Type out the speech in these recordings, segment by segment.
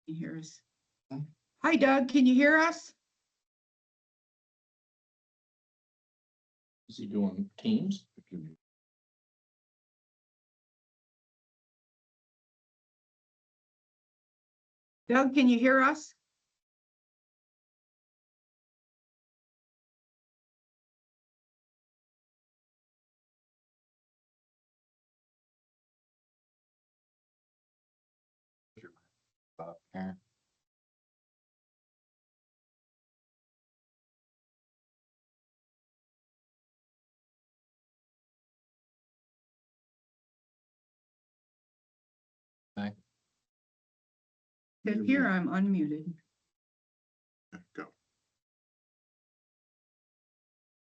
He hears. Hi, Doug, can you hear us? Is he doing Teams? Doug, can you hear us? Aaron? Okay. Says here I'm unmuted. Go.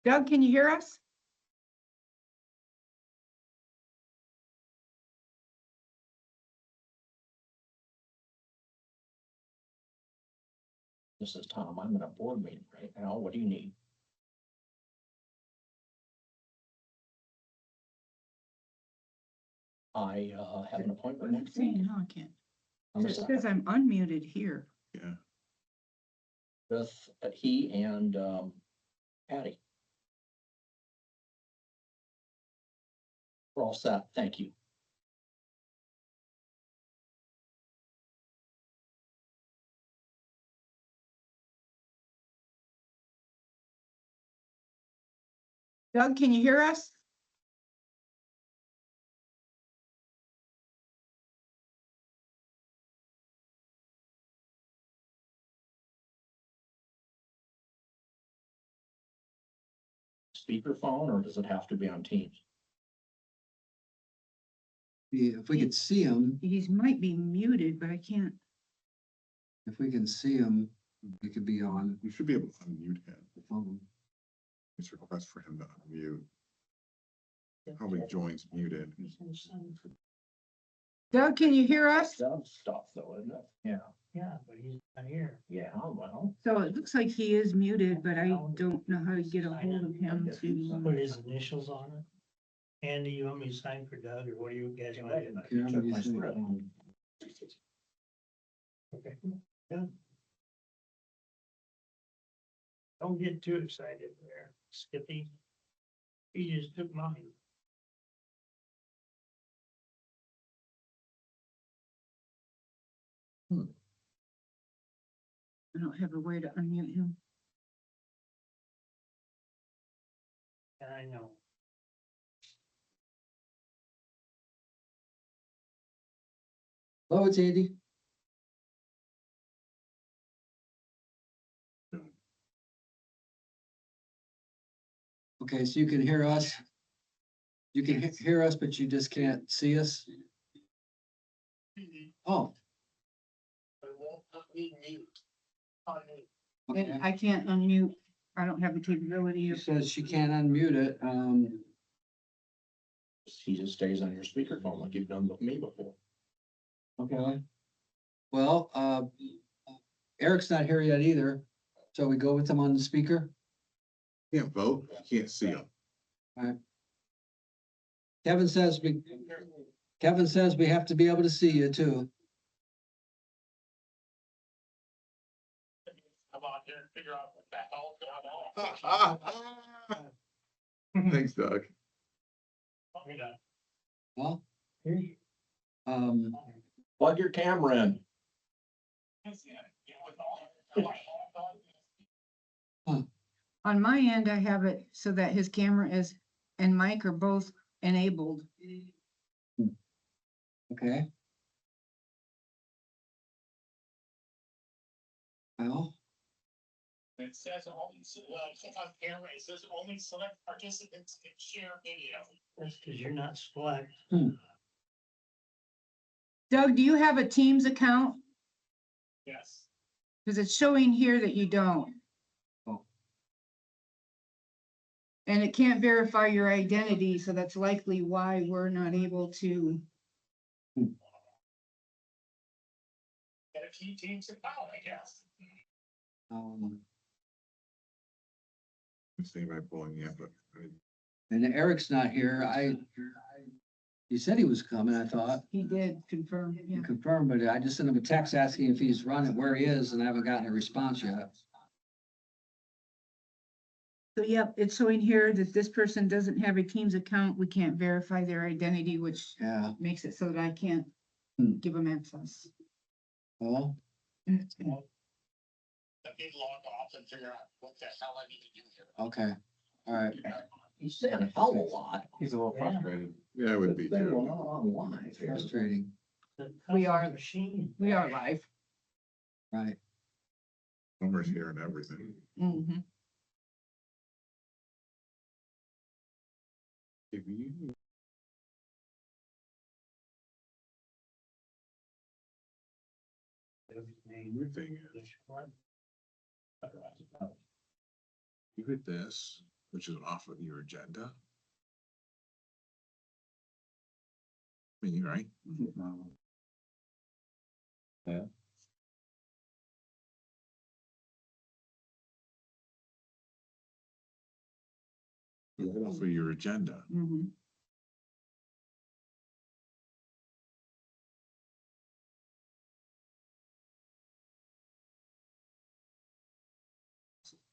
Doug, can you hear us? This is Tom. I'm in a board meeting right now. What do you need? I have an appointment What is it next week. saying? No, I can't. on the It second says I'm unmuted here. Yeah. With he and Patty. We're all set. Thank you. Doug, can you hear us? Speakerphone, or does it have to be on Teams? If we could see him, He might be muted, but I can't. if we can see him, we could be on You should be able to unmute him. the phone. It's a request for him to unmute. Probably joins muted. Doug, can you hear us? Doug stuff though, isn't it? Yeah. Yeah, but he's not here. Yeah, well. So it looks like he is muted, but I don't know how to get a hold of him to. Put his initials on it. Andy, you want me to sign for Doug, or what do you guys want to do? Okay, I'm Check my using- script. Okay, done. Don't get too excited there, Skippy. He just took mine. I don't have a way to unmute him. And I know. Hello, it's Andy. Okay, so you can hear us. You can hear us, but you just can't see us. Oh, okay. I can't unmute. I don't have the capability She of. says she can't unmute it. He just stays on your speakerphone like you've done with me before. Okay. Well, Eric's not here yet either, so we go with him on the speaker. Can't vote, can't see him. Kevin says we have to be able to see you too. Come on here and figure out what the hell. Thanks, Doug. Well, Here you- Plug your camera in. On my end, I have it so that his camera is and mic are both enabled. okay. Well, It says only, click on camera, it says only select participants can share video. That's because you're not select. Doug, do you have a Teams account? Yes. Because it's showing here that you don't. Oh. And it can't verify your identity, so that's likely why we're not able to. Get a few teams account, I guess. It's thinking about pulling, yeah, but. and Eric's not here. He said he was coming, I thought. He did confirm, He yeah. confirmed, but I just sent him a text asking if he's running, where he is, and I haven't gotten a response yet. So, yep, it's showing here that this person doesn't have a Teams account. We can't verify their identity, which Yeah, makes it so that I can't give them access. well, Let me log off and figure out what the hell I need to do here. okay, all right. He said a hell of a lot. He's a little Yeah. frustrated. Yeah, it would be They were too. not online. Frustrating, The We are- custom Machine. We are live. right. Homer's here and everything. Mhm. If you Weird thing is, you hit this, which is off of your agenda. I mean, you're right. Yeah. Right off of your agenda. Mhm.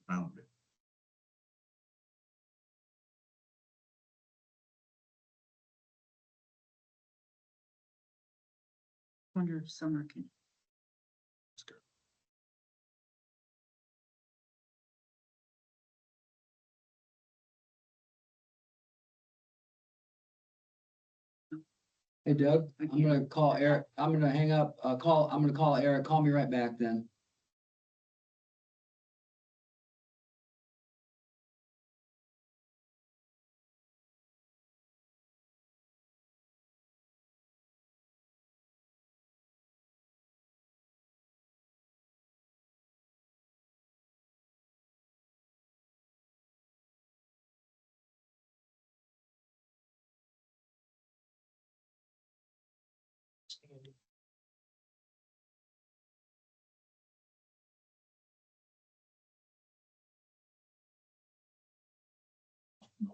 Found it. Wonder if Summer can. Let's go. Hey Doug, I'm gonna call Eric, I'm gonna hang up, I'm gonna call Eric, call me right back then.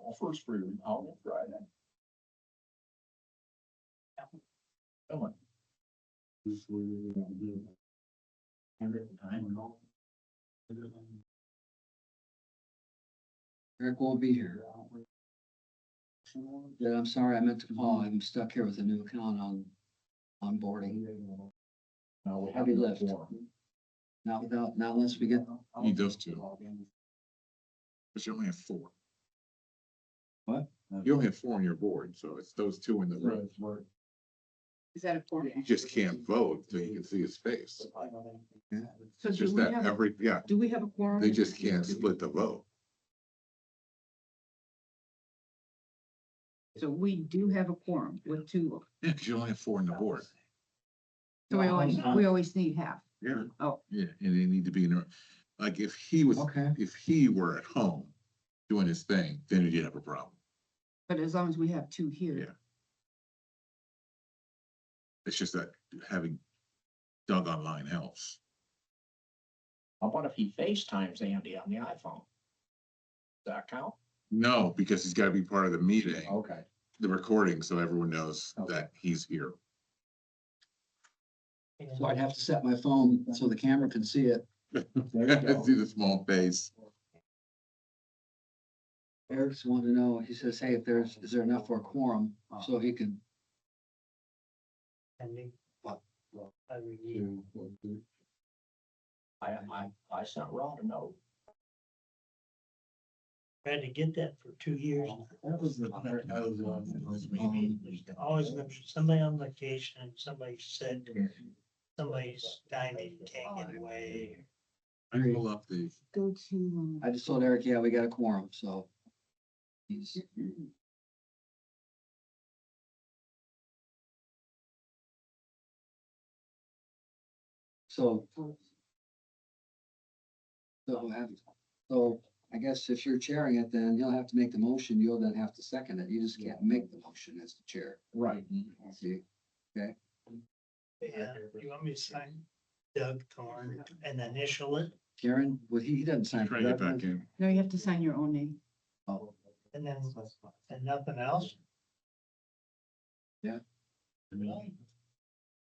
Offers for your out on Friday. Come on. Eric won't be here. Yeah, I'm sorry, I meant to call, I'm stuck here with a new account on onboarding. Now we Heavy have lift. Not unless we get, Need those two. But you only have four. What? You only have four on your board, so it's those two in the room. Is that a form? You just can't vote till you can see his face. So It's do just we that have, yeah, do we have a quorum? they just can't split the vote. So we do have a quorum with two. Yeah, because you only have four on the board. So we always need half. Yeah. Oh. Yeah, and they need to be in, like, if he was, okay, if he were at home doing his thing, then you'd have a problem. But as long as we have two here. Yeah. It's just that having Doug online helps. How about if he FaceTimes Andy on the iPhone? Does that count? No, because he's gotta be part of the meeting, Okay. the recording, so everyone knows that he's here. so I'd have to set my phone so the camera can see it. There you go. See the small face. Eric's wanted to know, he says, hey, is there enough for a quorum, so he can, Pending. What? I review. I sent Rod a note. Tried to get that for 2 years. Always been somebody on vacation, and somebody said somebody's dying, they can't get away. I pull up the, Go to, I just told Eric, yeah, we got a quorum, so. He's, so. So I guess if you're chairing it, then he'll have to make the motion, you'll then have to second it, you just can't make the motion as the chair. Right. See, Yeah, you want me to sign Doug Thorne and initial it, Karen, well, he doesn't sign. try to get back in. no, you have to sign your own name. Oh, and then, and nothing else?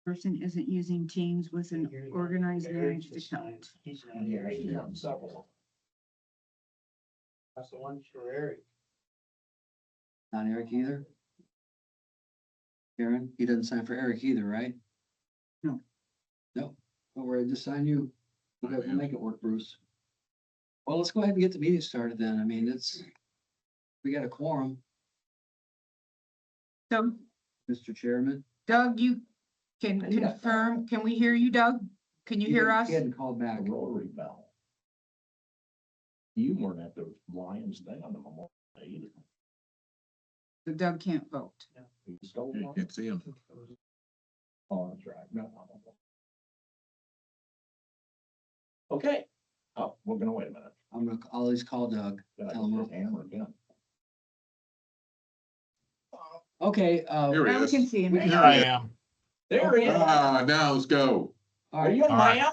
Person isn't using Teams with an organized managed account. He's not here. He's on several. That's the one for Eric. Not Eric either? Karen, he doesn't sign for Eric either, right? No. No, don't worry, just sign you. We'll make it work, Bruce. Well, let's go ahead and get the meeting started then. I mean, we got a quorum, So Mr. Chairman. Doug, you can Yeah. confirm, can we hear you, Doug? Can you hear us? He hadn't called back. A rotary bell. You weren't at the Lions thing on the Memorial Day either. So Doug can't vote. You still You want- can't see him. Oh, that's right. No. Okay. Oh, we're gonna wait a minute. I'll always call Doug. Did I Tell him just we're- hammer again? Okay, Here he Now we is. can see him. We- Here I am. There he is. Now let's go. all Are right, you a All right. man?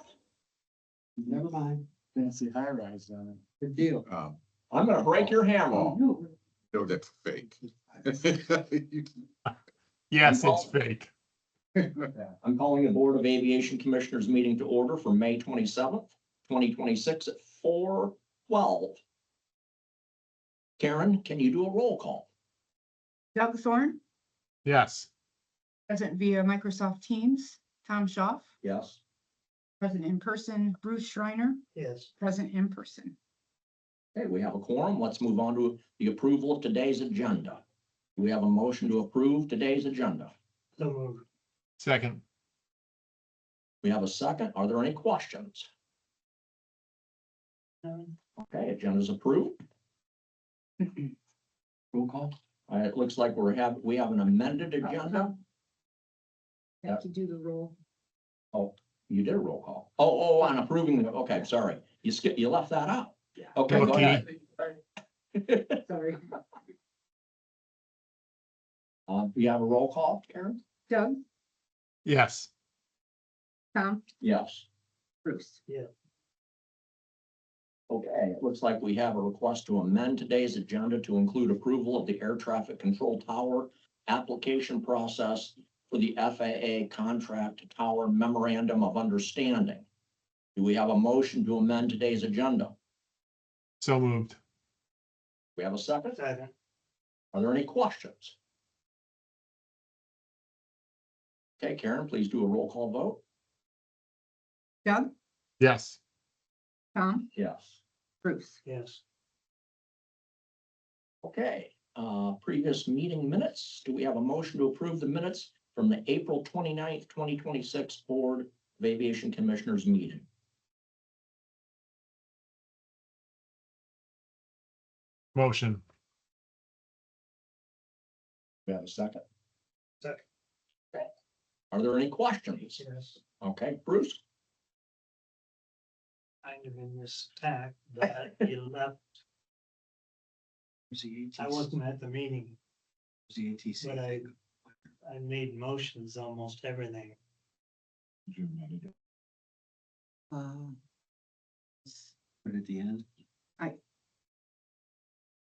never mind. Fancy high rise on it. Good deal. I'm gonna break your hammer. No, that's fake. Yes, it's fake. I'm calling the Board of Aviation Commissioners meeting to order for May 27th, 2026 at 4:12. Karen, can you do a roll call? Doug Thorne, Yes. present via Microsoft Teams. Tom Schaff, Yes. present in person. Bruce Schreiner, Yes. present in person. Okay, we have a quorum. Let's move on to the approval of today's agenda. Do we have a motion to approve today's agenda? So moved. Second. We have a second. Are there any questions? Okay, agenda's approved. Roll call. It looks like we have an amended agenda. Have to do the roll. You did a roll call. On approving the, okay, sorry. You left that out. Okay, go Okay. ahead. Sorry. You have a roll call, Karen? Doug, Yes. Tom, Yes. Bruce. Okay, it looks like we have a request to amend today's agenda to include approval of the air traffic control tower application process for the FAA contract tower memorandum of understanding. Do we have a motion to amend today's agenda? So moved. We have a second? Second. Are there any questions? Okay, Karen, please do a roll call vote. Doug, Yes. Tom, Yes. Bruce. Yes. Okay, previous meeting minutes. Do we have a motion to approve the minutes from the April 29th, 2026 Board of Aviation Commissioners meeting? Motion. We have a second? Second. Okay. Are there any questions? Yes. Okay, Bruce? Kind of in this attack, but you left. Was the I wasn't at the meeting, Was the ATC. but I made motions almost everything. Put it at the end.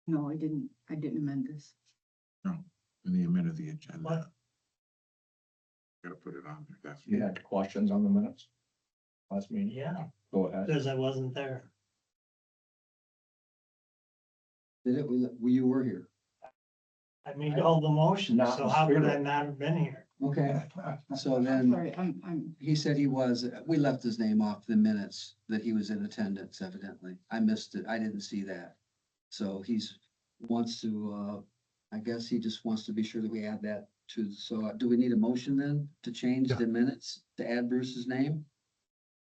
No, I didn't amend this. In the amend of the agenda. What? Gotta put it on there. That's. You had questions on the minutes? Last meeting? Yeah, Go ahead. because I wasn't there. Did it? You were here. I made all the motions, Not so in how could I spirit. not have been here? Okay, so I'm then sorry, I'm, he said he was, we left his name off the minutes that he was in attendance evidently. I missed it. I didn't see that. So wants to, I guess he just wants to be sure that we add that to, so do we need a motion then to change Yeah. the minutes to add Bruce's name?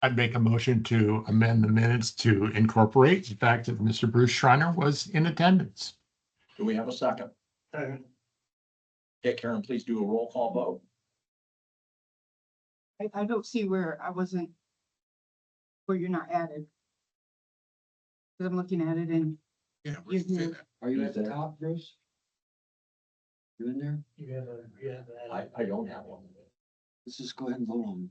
I'd make a motion to amend the minutes to incorporate the fact that Mr. Bruce Schreiner was in attendance. Do we have a second? Second. Okay, Karen, please do a roll call vote. I don't see where where you're not added. Cause I'm looking at it and Yeah, we can say Mhm. that. Are you He's at the there. top, Bruce? You in there? You have I don't have one. Let's just go ahead and vote on.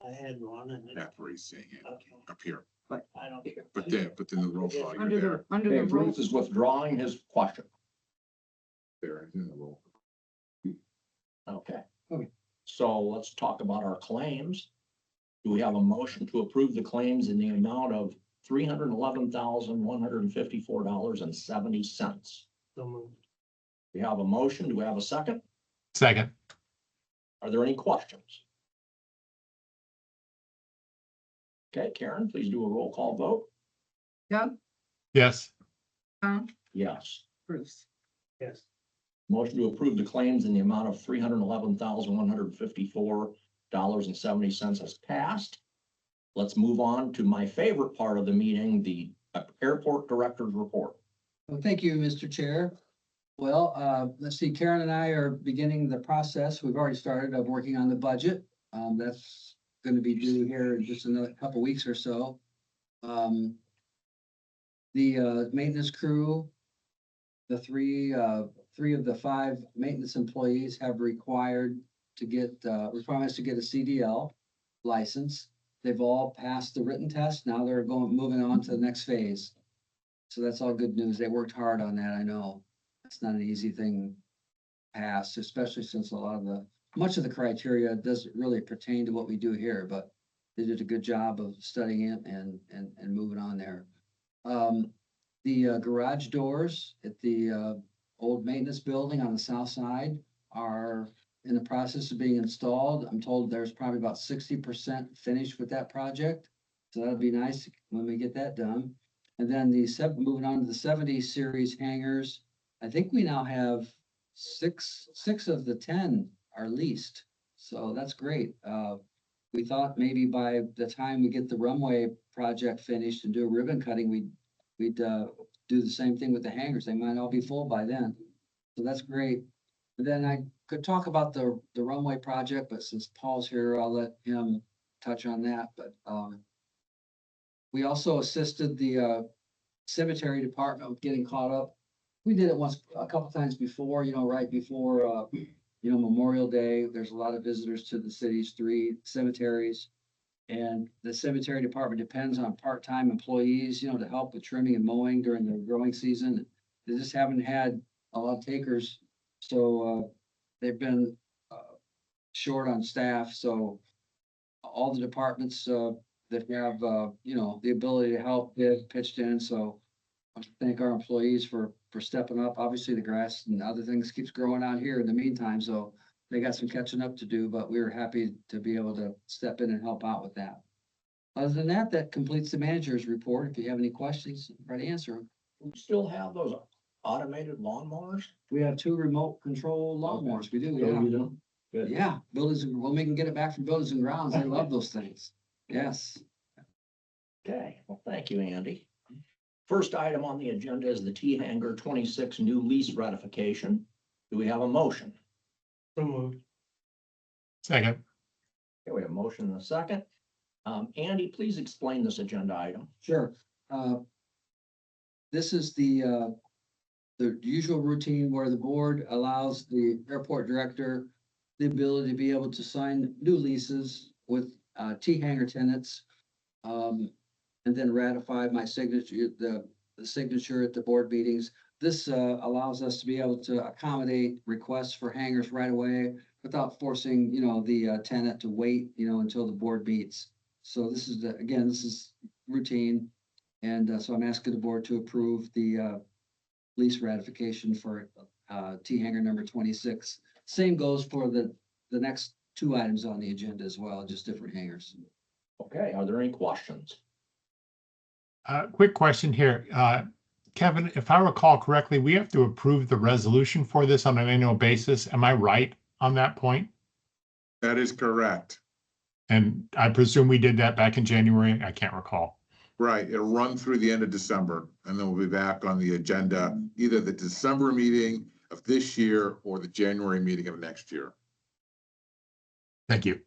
I had one and. That's where he's saying it, Okay, up here. I don't care. But then the roll call, you're under there, the Okay, roll. Bruce is withdrawing his question. there, in the roll. Okay. Okay. So let's talk about our claims. Do we have a motion to approve the claims in the amount of $311,154.70? So moved. We have a motion. Do we have a second? Second. Are there any questions? Okay, Karen, please do a roll call vote. Doug, Yes. Tom, Yes. Bruce. Yes. Motion to approve the claims in the amount of $311,154.70 has passed. Let's move on to my favorite part of the meeting, the airport director's report. Well, thank you, Mr. Chair. Well, let's see, Karen and I are beginning the process. We've already started of working on the budget. That's going to be due here in just another couple weeks or so. The maintenance crew, the three of the 5 maintenance employees have requirements to get a CDL license. They've all passed the written test. Now they're moving on to the next phase. So that's all good news. They worked hard on that, I know. It's not an easy thing to pass, especially since much of the criteria doesn't really pertain to what we do here, but they did a good job of studying it and moving on there. The garage doors at the old maintenance building on the south side are in the process of being installed. I'm told there's probably about 60% finished with that project. So that'll be nice when we get that done. And then moving on to the 70 series hangars, I think we now have six of the 10 are leased. So that's great. We thought maybe by the time we get the runway project finished and do a ribbon cutting, we'd do the same thing with the hangars. They might all be full by then. So that's great. And then I could talk about the runway project, but since Paul's here, I'll let him touch on that. But we also assisted the cemetery department with getting caught up. We did it a couple times before, right before, Memorial Day. There's a lot of visitors to the city's 3 cemeteries. And the cemetery department depends on part-time employees, to help with trimming and mowing during the growing season. They just haven't had a lot of takers. So they've been short on staff. So all the departments that have, the ability to help have pitched in. So I want to thank our employees for stepping up. Obviously, the grass and other things keeps growing out here in the meantime. So they got some catching up to do, but we were happy to be able to step in and help out with that. Other than that, that completes the manager's report. If you have any questions, try to answer them. We still have those automated lawnmowers? We have 2 remote control lawnmowers. We do, So yeah. you do? Good. Yeah, when we can get it back from Buildings and Grounds, they love those things. Yes. Okay, well, thank you, Andy. First item on the agenda is the T Hangar 26 new lease ratification. Do we have a motion? So moved. Second. Okay, we have a motion and a second. Andy, please explain this agenda item. Sure. This is the usual routine where the board allows the airport director the ability to be able to sign new leases with T hangar tenants. And then ratify my signature, the signature at the board meetings. This allows us to be able to accommodate requests for hangars right away without forcing, the tenant to wait, until the board meets. So this is this is routine. And so I'm asking the board to approve the lease ratification for T hangar number 26. Same goes for the next 2 items on the agenda as well, just different hangars. Okay, are there any questions? Quick question here. Kevin, if I recall correctly, we have to approve the resolution for this on an annual basis. Am I right on that point? That is correct. And I presume we did that back in January. I can't recall. Right, it'll run through the end of December, and then we'll be back on the agenda, either the December meeting of this year or the January meeting of next year. Thank you.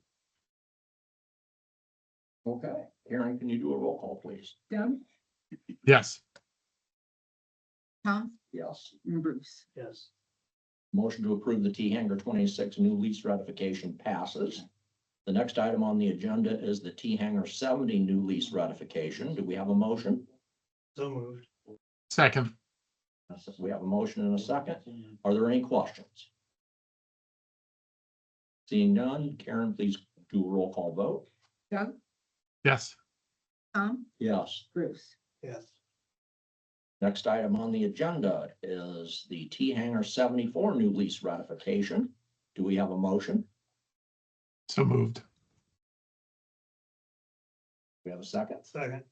Okay, Karen, can you do a roll call, please? Doug, Yes. Tom, Yes. and Bruce. Yes. Motion to approve the T Hangar 26 new lease ratification passes. The next item on the agenda is the T Hangar 70 new lease ratification. Do we have a motion? So moved. Second. We have a motion and a second. Are there any questions? Seeing none, Karen, please do a roll call vote. Doug, Yes. Tom, Yes. Bruce. Yes. Next item on the agenda is the T Hangar 74 new lease ratification. Do we have a motion? So moved. We have a second? Second.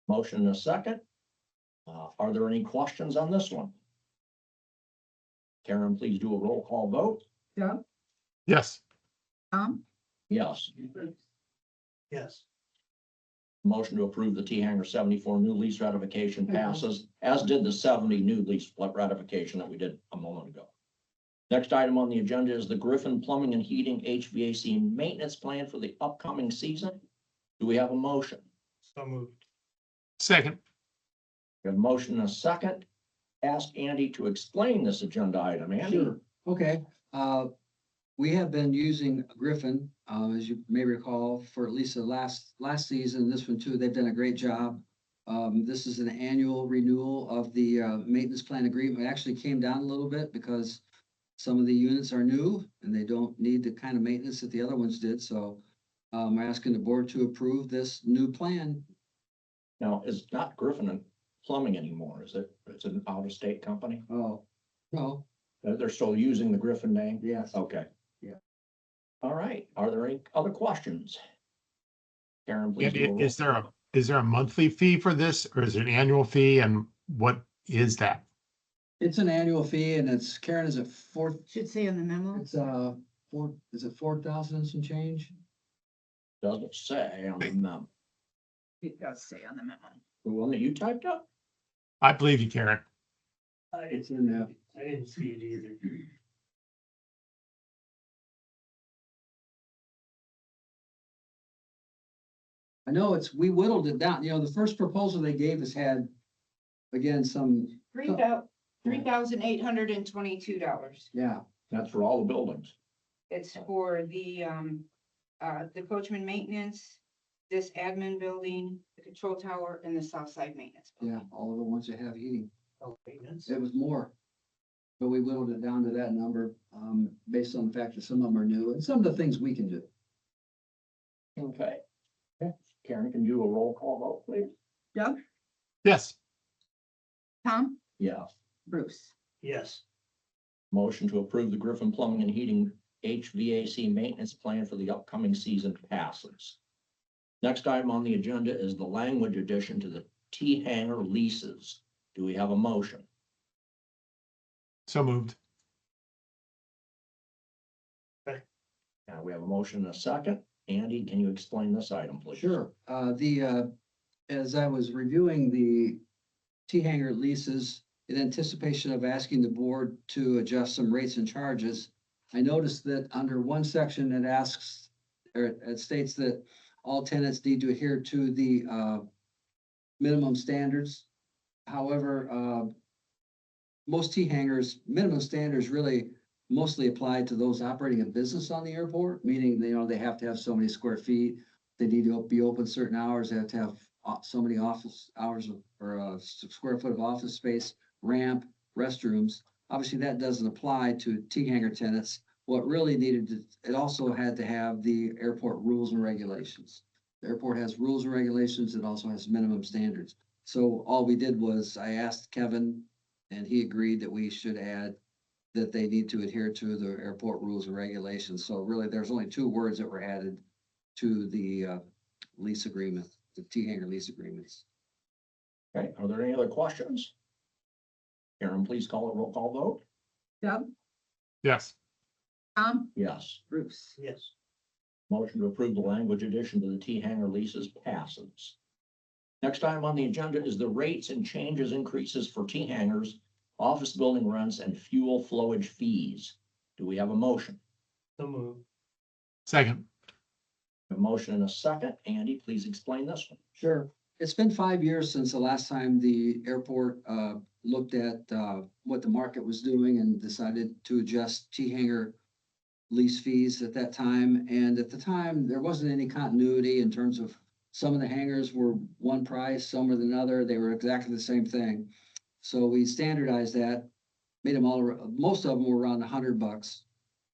Motion and a second. Are there any questions on this one? Karen, please do a roll call vote. Doug, Yes. Tom, Yes. Yes. Motion to approve the T Hangar 74 new lease ratification passes, as did the 70 new lease ratification that we did a moment ago. Next item on the agenda is the Griffin Plumbing and Heating HVAC maintenance plan for the upcoming season. Do we have a motion? So moved. Second. We have a motion and a second. Ask Andy to explain this agenda item. Andy? Sure. Okay, we have been using Griffin, as you may recall, for at least the last season, this one too, they've done a great job. This is an annual renewal of the, maintenance plan agreement. It actually came down a little bit because some of the units are new and they don't need the kind of maintenance that the other ones did, so we're asking the board to approve this new plan. Now, it's not Griffin Plumbing anymore, is it? It's an out-of-state company? Oh, no, They're still using the Griffin name? yes. Okay. Yeah. All right. Are there any other questions? Karen, please. do a roll Is there a monthly fee for this or is it an annual fee? And what is that? It's an annual fee and it's, Karen, is it Should say on the memo. it's, is it 4,000 and some change? Doesn't say on the memo. It does say on the memo. The one that you typed up? I believe you, Karen. It's in there. I didn't see it either. I know we whittled it down, the first proposal they gave us had, again, some, $3,822. yeah, That's for all the buildings. It's for the coachman maintenance, this admin building, the control tower, and the south side maintenance. yeah, all of the ones that have heating. Oh, maintenance. It was more. But we whittled it down to that number, based on the fact that some of them are new and some of the things we can do. Okay. Karen, can you do a roll call vote, please? Doug, Yes. Tom, Yes. Bruce. Yes. Motion to approve the Griffin Plumbing and Heating HVAC maintenance plan for the upcoming season passes. Next item on the agenda is the language addition to the T Hangar leases. Do we have a motion? So moved. Now we have a motion and a second. Andy, can you explain this item, please? Sure, as I was reviewing the T-Hangar leases, in anticipation of asking the board to adjust some rates and charges, I noticed that under one section it asks, or it states that all tenants need to adhere to the minimum standards. However, most T-Hangars, minimum standards really mostly apply to those operating a business on the airport, meaning, they have to have so many square feet. They need to be open certain hours. They have to have so many office hours or square foot of office space, ramp, restrooms. Obviously, that doesn't apply to T-Hangar tenants. What really it also had to have the airport rules and regulations. The airport has rules and regulations. It also has minimum standards. So all we did was I asked Kevin and he agreed that we should add that they need to adhere to the airport rules and regulations. So really, there's only two words that were added to the lease agreement, the T-Hangar lease agreements. Okay, are there any other questions? Karen, please call a roll call vote. Doug, Yes. Tom, Yes. Bruce. Yes. Motion to approve the language addition to the T-Hangar leases passes. Next item on the agenda is the rates and changes increases for T-Hangars, office building rents, and fuel flowage fees. Do we have a motion? So moved. Second. A motion and a second. Andy, please explain this one. Sure. It's been 5 years since the last time the airport looked at what the market was doing and decided to adjust T-Hangar lease fees at that time. And at the time, there wasn't any continuity in terms of some of the hangars were one price, some were another. They were exactly the same thing. So we standardized that, made them most of them were around $100.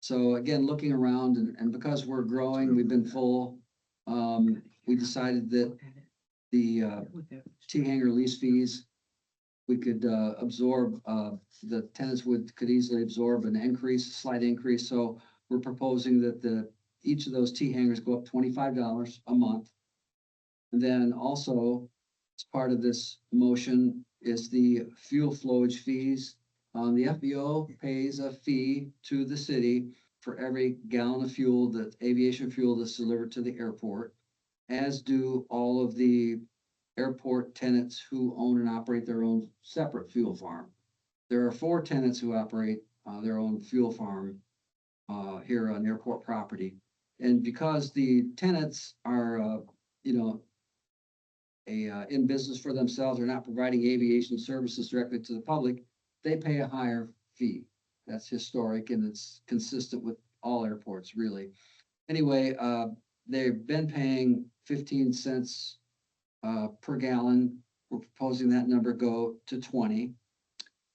So again, looking around and because we're growing, we've been full, we decided that the T-hanger lease fees, we could absorb, the tenants could easily absorb an increase, a slight increase. So we're proposing that each of those T-hangers go up $25 a month. And then also, as part of this motion is the fuel flowage fees. The FBO pays a fee to the city for every gallon of fuel, that aviation fuel that's delivered to the airport, as do all of the airport tenants who own and operate their own separate fuel farm. There are 4 tenants who operate their own fuel farm here on airport property. And because the tenants are, in business for themselves, are not providing aviation services directly to the public, they pay a higher fee. That's historic and it's consistent with all airports, really. Anyway, they've been paying 15 cents per gallon. We're proposing that number go to 20.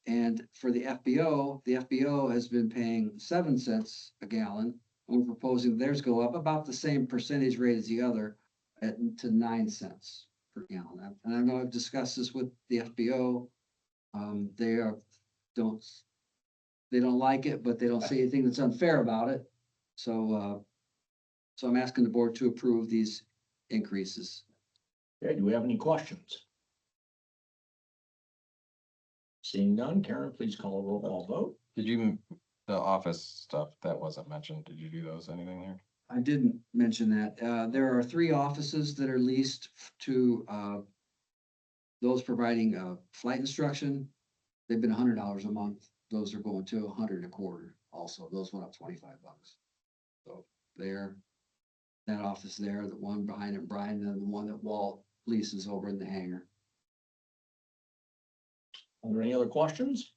And for the FBO has been paying 7 cents a gallon. And we're proposing theirs go up about the same percentage rate as the other to 9 cents per gallon. And I know I've discussed this with the FBO. They don't like it, but they don't see anything that's unfair about it. So I'm asking the board to approve these increases. Okay, do we have any questions? Seeing none, Karen, please call a roll call vote. Did you, the office stuff that wasn't mentioned, did you do those, anything there? I didn't mention that. There are 3 offices that are leased to those providing flight instruction. They've been $100 a month. Those are going to $100 a quarter. Also, those went up $25. So that office there, the one behind it, Brian, and the one that Walt leases over in the hangar. Are there any other questions?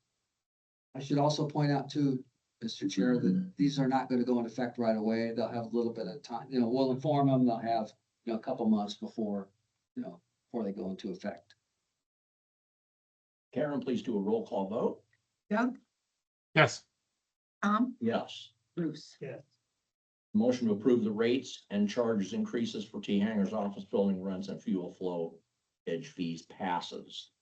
I should also point out too, Mr. Chair, that these are not going to go into effect right away. They'll have a little bit of time, we'll inform them, they'll have, a couple months before they go into effect. Karen, please do a roll call vote. Doug, Yes. Tom, Yes. Bruce. Yes. Motion to approve the rates and charges increases for T-hangers, office building rents, and fuel flow edge fees passes.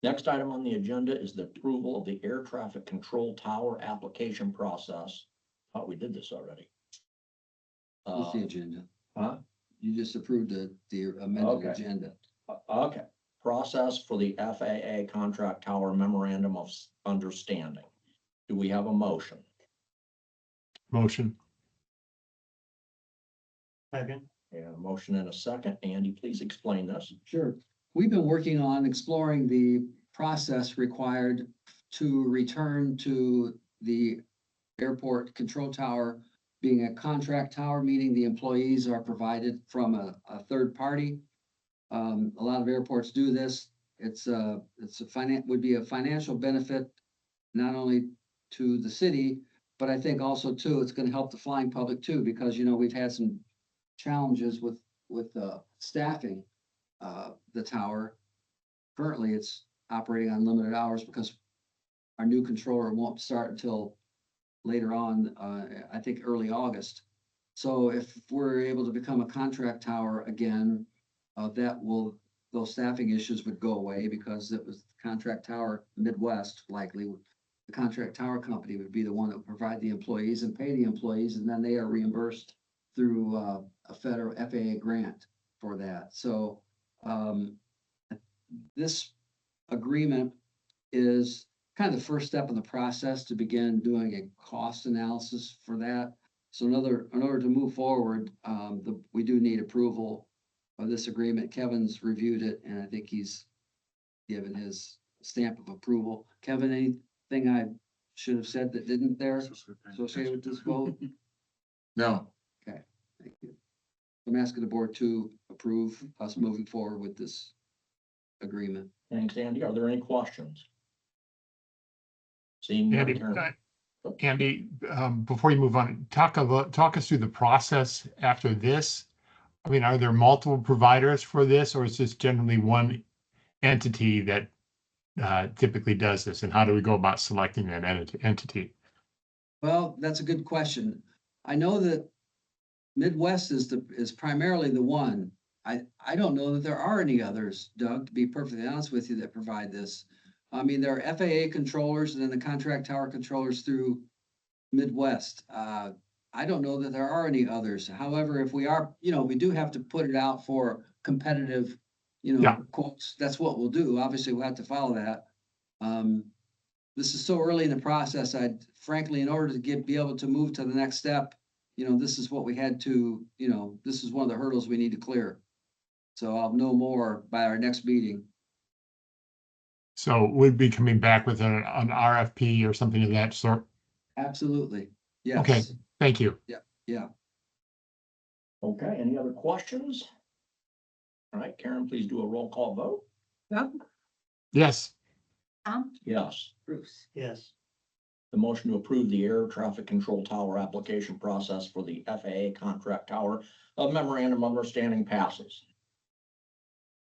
Next item on the agenda is the approval of the air traffic control tower application process. Thought we did this already. What's the agenda? Huh? You just approved the amended Okay. agenda. Okay, process for the FAA contract tower memorandum of understanding. Do we have a motion? Motion. Second. And a motion and a second. Andy, please explain this. Sure. We've been working on exploring the process required to return to the airport control tower being a contract tower, meaning the employees are provided from a third party. A lot of airports do this. Would be a financial benefit, not only to the city, but I think also too, it's gonna help the flying public too, because we've had some challenges with staffing the tower. Currently, it's operating on limited hours because our new controller won't start until later on, I think early August. So if we're able to become a contract tower again, those staffing issues would go away because it was the contract tower Midwest, likely. The contract tower company would be the one that would provide the employees and pay the employees, and then they are reimbursed through a federal FAA grant for that. So this agreement is kind of the first step in the process to begin doing a cost analysis for that. So in order to move forward, we do need approval of this agreement. Kevin's reviewed it, and I think he's given his stamp of approval. Kevin, anything I should have said that didn't there associated with this vote? No, Thank you. I'm asking the board to approve us moving forward with this agreement. Thanks, Andy. Are there any questions? Seeing none, Andy, Karen. Andy, before you move on, talk us through the process after this. I mean, are there multiple providers for this, or is this generally one entity that typically does this? And how do we go about selecting that entity? Well, that's a good question. I know that Midwest is primarily the one. I don't know that there are any others, Doug, to be perfectly honest with you, that provide this. I mean, there are FAA controllers and then the contract tower controllers through Midwest. I don't know that there are any others. However, if we are, we do have to put it out for competitive, Yeah. quotes. That's what we'll do. Obviously, we'll have to follow that. This is so early in the process. I'd frankly, in order to be able to move to the next step, this is what we had to, this is one of the hurdles we need to clear. So I'll know more by our next meeting. So we'd be coming back with an RFP or something of that sort. Absolutely. Okay. Yes. Thank you. Yeah. Okay, any other questions? All right, Karen, please do a roll call vote. Doug, Yes. Tom, Yes. Bruce. Yes, The motion to approve the air traffic control tower application process for the FAA contract tower of memorandum of understanding passes.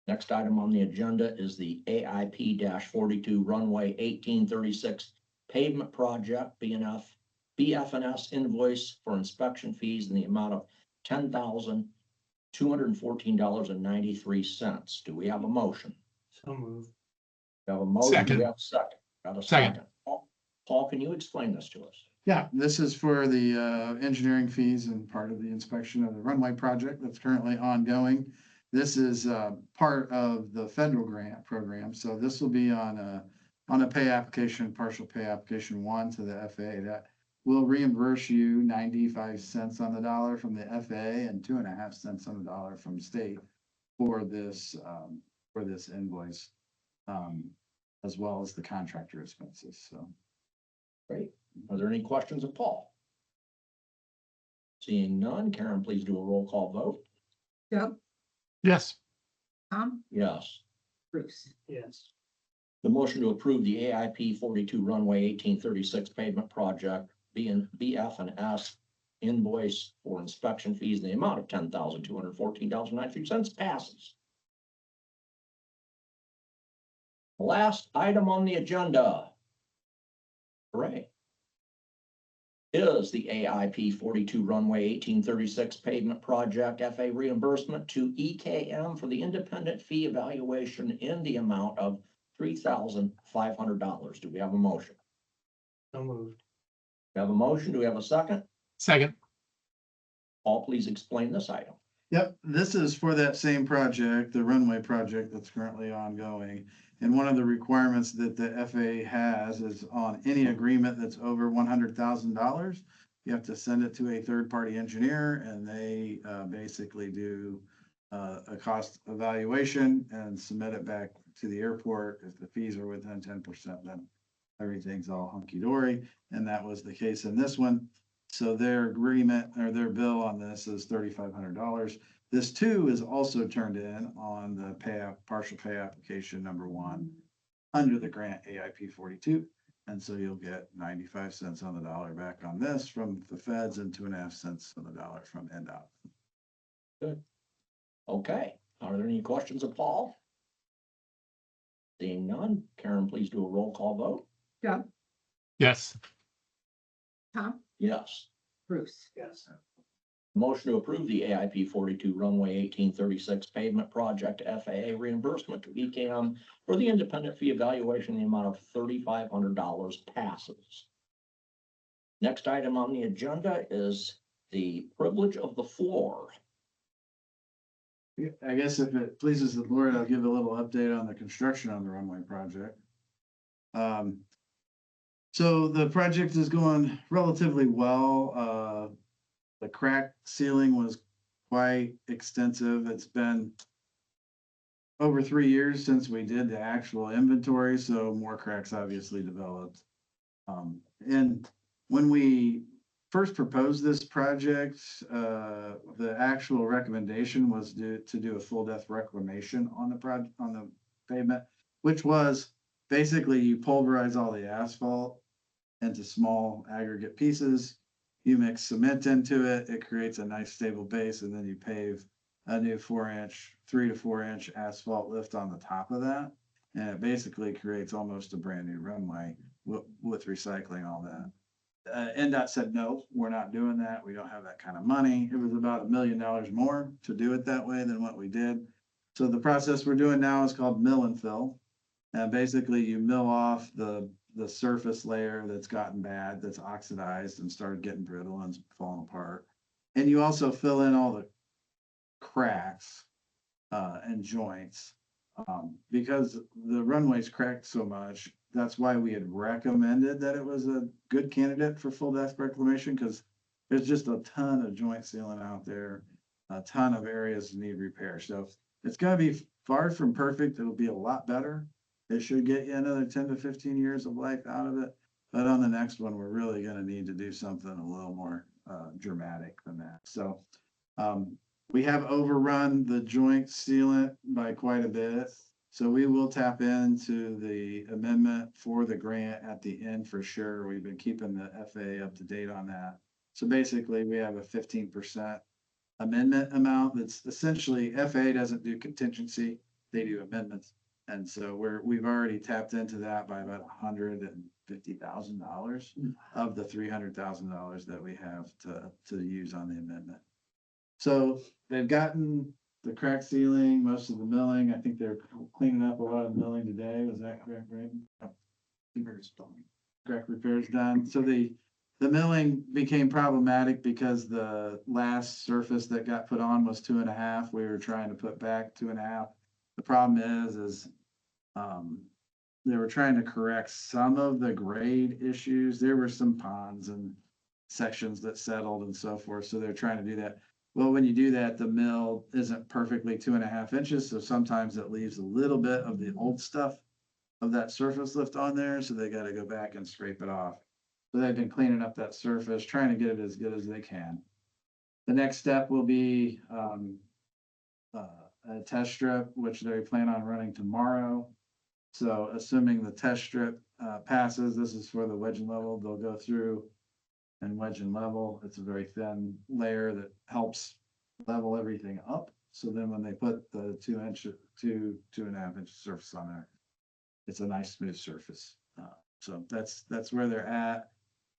Next item on the agenda is the AIP 42 runway 1836 pavement project BFNS invoice for inspection fees in the amount of $10,214.93. Do we have a motion? so moved. We have a motion. Do Second. we have a second? Got a Second. second. Paul, can you explain this to us? Yeah, this is for the engineering fees and part of the inspection of the runway project that's currently ongoing. This is part of the federal grant program, so this will be on a pay application, partial pay application 1 to the FAA. That will reimburse you 95 cents on the dollar from the FAA and 2.5 cents on the dollar from state for this invoice, as well as the contractor expenses, so. Great. Are there any questions of Paul? Seeing none, Karen, please do a roll call vote. Doug, Yes. Tom, Yes. Bruce. Yes, The motion to approve the AIP 42 runway 1836 pavement project BF&S invoice for inspection fees in the amount of $10,214.93 passes. Last item on the agenda. Hooray. Is the AIP 42 runway 1836 pavement project FA reimbursement to EKM for the independent fee evaluation in the amount of $3,500. Do we have a motion? so moved. We have a motion. Do we have a second? Second. Paul, please explain this item. Yep, this is for that same project, the runway project that's currently ongoing. And one of the requirements that the FAA has is on any agreement that's over $100,000, you have to send it to a third-party engineer, and they basically do a cost evaluation and submit it back to the airport. If the fees are within 10%, then everything's all hunky-dory, and that was the case in this one. So their agreement or their bill on this is $3,500. This too is also turned in on the partial pay application number 1 under the grant AIP 42. And so you'll get 95 cents on the dollar back on this from the feds and 2.5 cents on the dollar from NDOT. Good. Okay. Are there any questions of Paul? Seeing none, Karen, please do a roll call vote. Doug, Yes. Tom, Yes. Bruce. Yes, Motion to approve the AIP 42 runway 1836 pavement project FAA reimbursement to EKM for the independent fee evaluation in the amount of $3,500 passes. Next item on the agenda is the privilege of the floor. I guess if it pleases the board, I'll give a little update on the construction on the runway project. So the project is going relatively well. The crack sealing was quite extensive. It's been over 3 years since we did the actual inventory, so more cracks obviously developed. And when we first proposed this project, the actual recommendation was to do a full depth reclamation on the pavement, which was basically you pulverize all the asphalt into small aggregate pieces. You mix cement into it, it creates a nice stable base, and then you pave a new 3 to 4 inch asphalt lift on the top of that. And it basically creates almost a brand new runway with recycling all that. NDOT said, no, we're not doing that. We don't have that kind of money. It was about $1 million more to do it that way than what we did. So the process we're doing now is called mill and fill. And basically you mill off the surface layer that's gotten bad, that's oxidized and started getting brittle and falling apart. And you also fill in all the cracks and joints. Because the runway's cracked so much, that's why we had recommended that it was a good candidate for full depth reclamation, because there's just a ton of joint sealing out there, a ton of areas that need repair. So it's gonna be far from perfect. It'll be a lot better. It should get you another 10 to 15 years of life out of it. But on the next one, we're really gonna need to do something a little more dramatic than that. So we have overrun the joint sealant by quite a bit. So we will tap into the amendment for the grant at the end for sure. We've been keeping the FAA up to date on that. So basically we have a 15% amendment amount that's essentially FAA doesn't do contingency, they do amendments. And so we've already tapped into that by about $150,000 of the $300,000 that we have to use on the amendment. So they've gotten the crack sealing, most of the milling. I think they're cleaning up a lot of milling today. Was that correct, right? Crack repairs done. So the milling became problematic because the last surface that got put on was 2.5. We were trying to put back 2.5. The problem is they were trying to correct some of the grade issues. There were some ponds and sections that settled and so forth. So they're trying to do that. Well, when you do that, the mill isn't perfectly 2.5 inches. So sometimes it leaves a little bit of the old stuff of that surface lift on there. So they got to go back and scrape it off. So they've been cleaning up that surface, trying to get it as good as they can. The next step will be a test strip, which they plan on running tomorrow. So assuming the test strip passes, this is for the wedge and level, they'll go through and wedge and level. It's a very thin layer that helps level everything up. So then when they put the 2.5 inch surface on there, it's a nice smooth surface. So that's where they're at.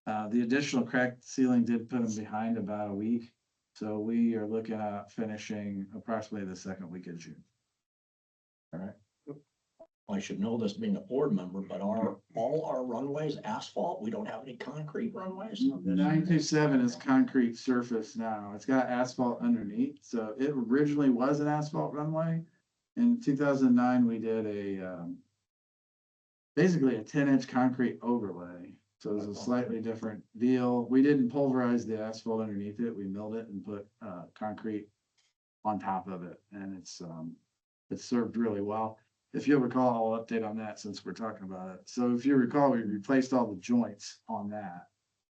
The additional crack sealing did put them behind about a week. So we are looking at finishing approximately the second week of June. All right. I should know this being a board member, but are all our runways asphalt? We don't have any concrete runways? The 927 is concrete surface now. It's got asphalt underneath. So it originally was an asphalt runway. In 2009, we did basically a 10-inch concrete overlay. So it was a slightly different deal. We didn't pulverize the asphalt underneath it. We milled it and put concrete on top of it. And it's served really well. If you'll recall, I'll update on that since we're talking about it. So if you recall, we replaced all the joints on that,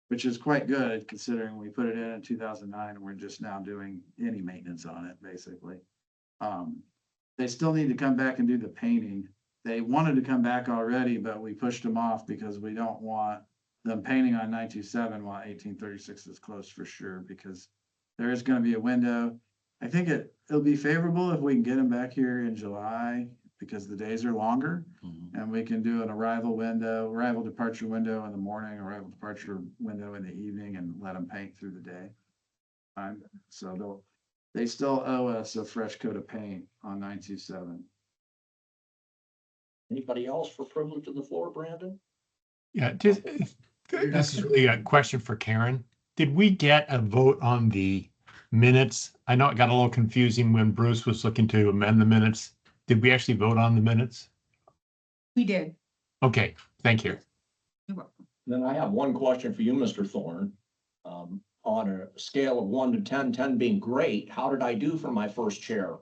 which is quite good considering we put it in 2009 and we're just now doing any maintenance on it, basically. They still need to come back and do the painting. They wanted to come back already, but we pushed them off because we don't want them painting on 927 while 1836 is closed for sure, because there is going to be a window. I think it'll be favorable if we can get them back here in July, because the days are longer and we can do an arrival departure window in the morning, arrival departure window in the evening, and let them paint through the day. So they still owe us a fresh coat of paint on 927. Anybody else for privilege of the floor, Brandon? Yeah, this is really a question for Karen. Did we get a vote on the minutes? I know it got a little confusing when Bruce was looking to amend the minutes. Did we actually vote on the minutes? We did. Okay, thank you. You're welcome. Then I have one question for you, Mr. Thorne. On a scale of 1 to 10, 10 being great, how did I do for my first chair?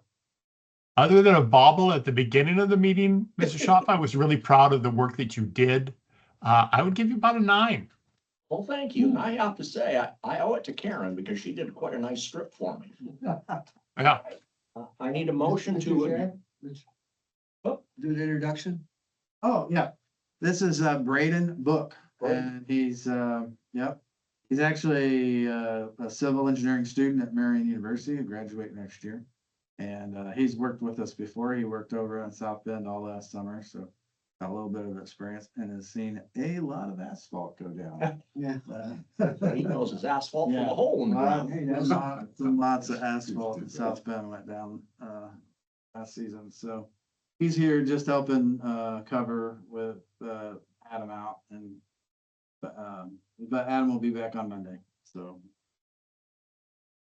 Other than a bobble at the beginning of the meeting, Mr. Schaaf, I was really proud of the work that you did. I would give you about a 9. Well, thank you. And I have to say, I owe it to Karen because she did quite a nice strip for me. Yeah. I need a motion to. Do an introduction. Oh, yeah. This is Braden Book, and he's actually a civil engineering student at Marion University, who graduate next year. And he's worked with us before. He worked over on South Bend all last summer. So a little bit of experience and has seen a lot of asphalt go down. Yeah. He knows his asphalt from Yeah. a hole in the ground. Lots of asphalt in South Bend went down, last season, so he's here just helping, cover with, Adam out and, but Adam will be back on Monday, so.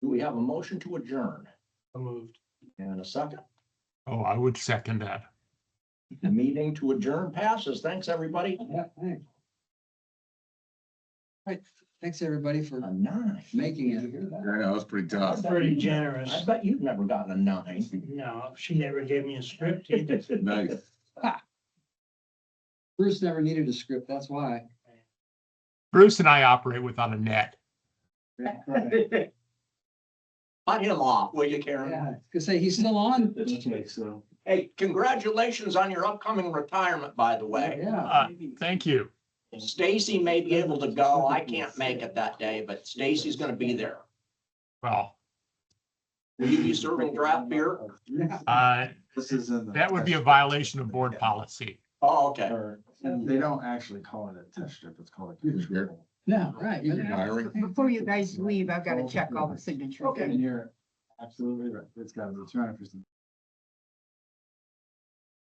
Do we have a motion to adjourn? Moved. And a second? Oh, I would second that. The meeting to adjourn passes. Thanks, everybody. Yeah, thanks. Right, thanks everybody for A 9. making it. I know, it's pretty tough. That's pretty generous. I bet you've never gotten a 9. No, she never gave me a script either. Nice. Bruce never needed a script, that's why. Bruce and I operate without a net. Cut him off, will you, Karen? Yeah, could say he's still on. Okay, so. Hey, congratulations on your upcoming retirement, by the way. Yeah. Thank you. Stacy may be able to go. I can't make it that day, but Stacy's gonna be there. Well, Will you be serving draft beer? This is in the. that would be a violation of board policy. Oh, okay. And they don't actually call it a test strip, it's called a. case strip. Yeah, right. Hiring. Before you guys leave, I've got to check all the signatures. And you're absolutely right, it's got to be 200%.